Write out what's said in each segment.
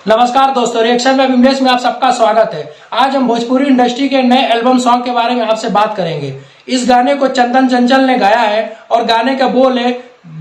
नमस्कार दोस्तों, रिएक्शन में विमलेश में आप सबका स्वागत है। आज हम भोजपुरी इंडस्ट्री के नए एल्बम सॉन्ग के बारे में आपसे बात करेंगे। इस गाने को चंदन चंचल ने गाया है और गाने का बोल है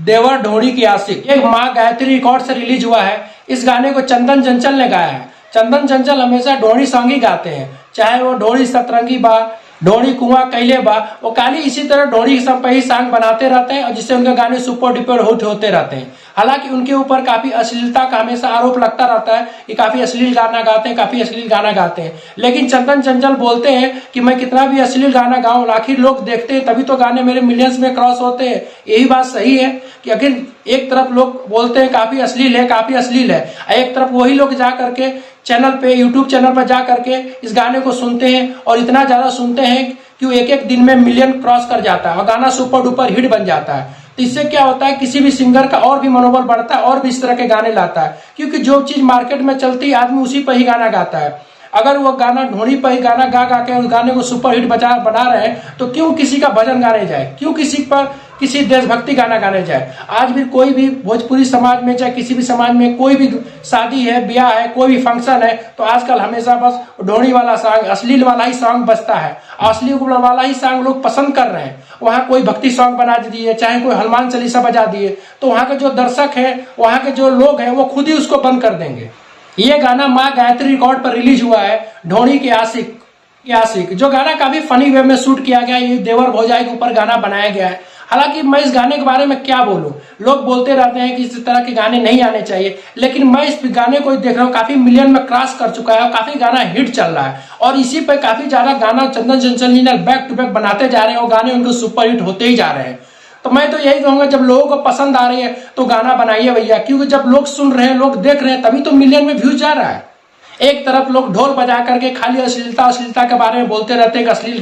देवर ढोड़ी की आशिक। ये माँ गायत्री रिकॉर्ड से रिलीज हुआ है। इस गाने को चंदन चंचल ने गाया है। चंदन चंचल हमेशा ढोड़ी सॉन्ग ही गाते हैं, चाहे वो ढोड़ी सतरंगी बा, ढोड़ी कुआं कैले बा, वो काली इसी तरह ढोड़ी सब पे ही सॉन्ग बनाते रहते हैं और जिससे उनके गाने सुपर डुपर हिट होते रहते हैं। हालांकि उनके ऊपर काफी अश्लीलता का हमेशा आरोप लगता रहता है कि काफी अश्लील गाना गाते हैं, काफी अश्लील गाना गाते हैं। लेकिन चंदन चंचल बोलते हैं कि मैं कितना भी अश्लील गाना गाऊं, आखिर लोग देखते हैं तभी तो गाने मेरे मिलियंस में क्रॉस होते हैं। यही बात सही है कि आखिर एक तरफ लोग बोलते हैं काफी अश्लील है, काफी अश्लील है, एक तरफ वही लोग जा करके चैनल पे, यूट्यूब चैनल पर जा करके इस गाने को सुनते हैं और इतना ज्यादा सुनते हैं कि वो एक एक दिन में मिलियन क्रॉस कर जाता है और गाना सुपर डुपर हिट बन जाता है। तो इससे क्या होता है, किसी भी सिंगर का और भी मनोबल बढ़ता है और भी इस तरह के गाने लाता है, क्योंकि जो चीज मार्केट में चलती है आदमी उसी पर ही गाना गाता है। अगर वो गाना ढोड़ी पर ही गाना गा गा के उस गाने को सुपर हिट बना रहे हैं तो क्यों किसी का भजन गाने जाए, क्यों किसी पर किसी देशभक्ति गाना गाने जाए। आज भी कोई भी भोजपुरी समाज में, चाहे किसी भी समाज में कोई भी शादी है, ब्याह है, कोई भी फंक्शन है, तो आजकल हमेशा बस ढोड़ी वाला सॉन्ग, अश्लील वाला ही सॉन्ग बजता है। अश्लील वाला ही सॉन्ग लोग पसंद कर रहे हैं। वहाँ कोई भक्ति सॉन्ग बना दिए, चाहे कोई हनुमान चालीसा बजा दिए, तो वहाँ के जो दर्शक है, वहाँ के जो लोग हैं, वो खुद ही उसको बंद कर देंगे। ये गाना माँ गायत्री रिकॉर्ड पर रिलीज हुआ है, ढोड़ी के आशिक। जो गाना काफी फनी वे में शूट किया गया है, ये देवर भौजाई के ऊपर गाना बनाया गया है। हालांकि मैं इस गाने के बारे में क्या बोलूं, लोग बोलते रहते हैं कि इस तरह के गाने नहीं आने चाहिए, लेकिन मैं इस गाने को देख रहा हूँ, काफी मिलियन में क्रॉस कर चुका है और काफी गाना हिट चल रहा है और इसी पे काफी ज्यादा गाना चंदन चंचल जी ने बैक टू बैक बनाते जा रहे हैं और गाने उनके सुपर हिट होते ही जा रहे हैं। तो मैं तो यही कहूंगा, जब लोगों को पसंद आ रही है तो गाना बनाइए भैया, क्योंकि जब लोग सुन रहे हैं, लोग देख रहे हैं, तभी तो मिलियन में व्यूज जा रहा है। एक तरफ लोग ढोल बजा करके खाली अश्लीलता के बारे में बोलते रहते हैं कि अश्लील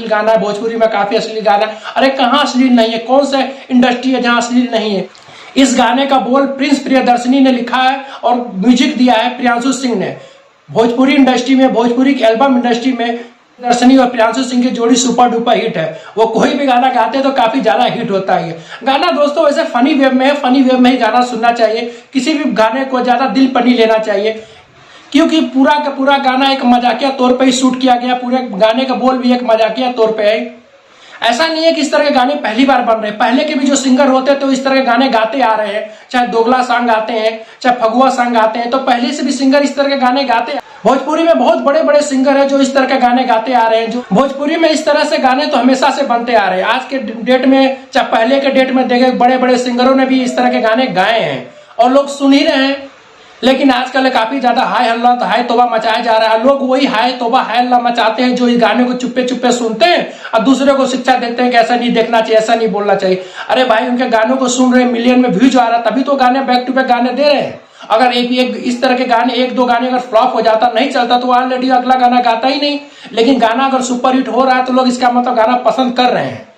गाना है, भोजपुरी में काफी अश्लील गाना है। अरे कहाँ अश्लील नहीं है, कौन सा इंडस्ट्री है जहाँ अश्लील नहीं है। इस गाने का बोल प्रिंस प्रियदर्शनी ने लिखा है और म्यूजिक दिया है प्रियांशु सिंह ने। भोजपुरी इंडस्ट्री में, भोजपुरी की एल्बम इंडस्ट्री में दर्शनी और प्रियांशु सिंह की जोड़ी सुपर डुपर हिट है। वो कोई भी गाना गाते हैं तो काफी ज्यादा हिट होता है। गाना दोस्तों वैसे फनी वेव में है, फनी वेव में ही गाना सुनना चाहिए। किसी भी गाने को ज्यादा दिल पर नहीं लेना चाहिए, क्योंकि पूरा का पूरा गाना एक मजाकिया तौर पे ही शूट किया गया। पूरे गाने का बोल भी एक मजाकिया तौर पे है। ऐसा नहीं है कि इस तरह के गाने पहली बार बन रहे हैं, पहले के भी जो सिंगर होते हैं तो इस तरह के गाने गाते आ रहे हैं। चाहे दोगला सॉन्ग गाते हैं, चाहे फगुआ सॉन्ग गाते हैं, तो पहले से भी सिंगर इस तरह के गाने गाते हैं। भोजपुरी में बहुत बड़े बड़े सिंगर हैं जो इस तरह के गाने गाते आ रहे हैं। जो भोजपुरी में इस तरह से गाने तो हमेशा से बनते आ रहे हैं। आज के डेट में, चाहे पहले के डेट में देखे, बड़े बड़े सिंगरों ने भी इस तरह के गाने गाए हैं और लोग सुन ही रहे हैं। लेकिन आजकल काफी ज्यादा हाय हल्ला, हाय तोबा मचाया जा रहा है। लोग वही हाय तोबा, हाय हल्ला मचाते हैं जो इस गाने को चुप्पे चुप्पे सुनते हैं और दूसरे को शिक्षा देते हैं कि ऐसा नहीं देखना चाहिए, ऐसा नहीं बोलना चाहिए। अरे भाई, उनके गानों को सुन रहे, मिलियन में व्यूज आ रहा, तभी तो गाने बैक टू बैक गाने दे रहे हैं। अगर एक इस तरह के गाने, एक दो गाने अगर फ्लॉप हो जाता, नहीं चलता, तो ऑलरेडी अगला गाना गाता ही नहीं। लेकिन गाना अगर सुपर हिट हो रहा है तो लोग इसका मतलब गाना पसंद कर रहे हैं।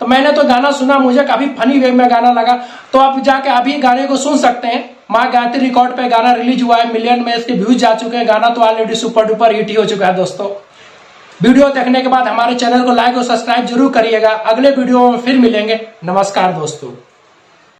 तो मैंने तो गाना सुना, मुझे काफी फनी वे में गाना लगा, तो आप जाके अभी गाने को सुन सकते हैं। माँ गायत्री रिकॉर्ड पे गाना रिलीज हुआ है, मिलियन में इसके व्यूज जा चुके हैं। गाना तो ऑलरेडी सुपर डुपर हिट ही हो चुका है। दोस्तों, वीडियो देखने के बाद हमारे चैनल को लाइक और सब्सक्राइब जरूर करिएगा। अगले वीडियो में फिर मिलेंगे। नमस्कार दोस्तों।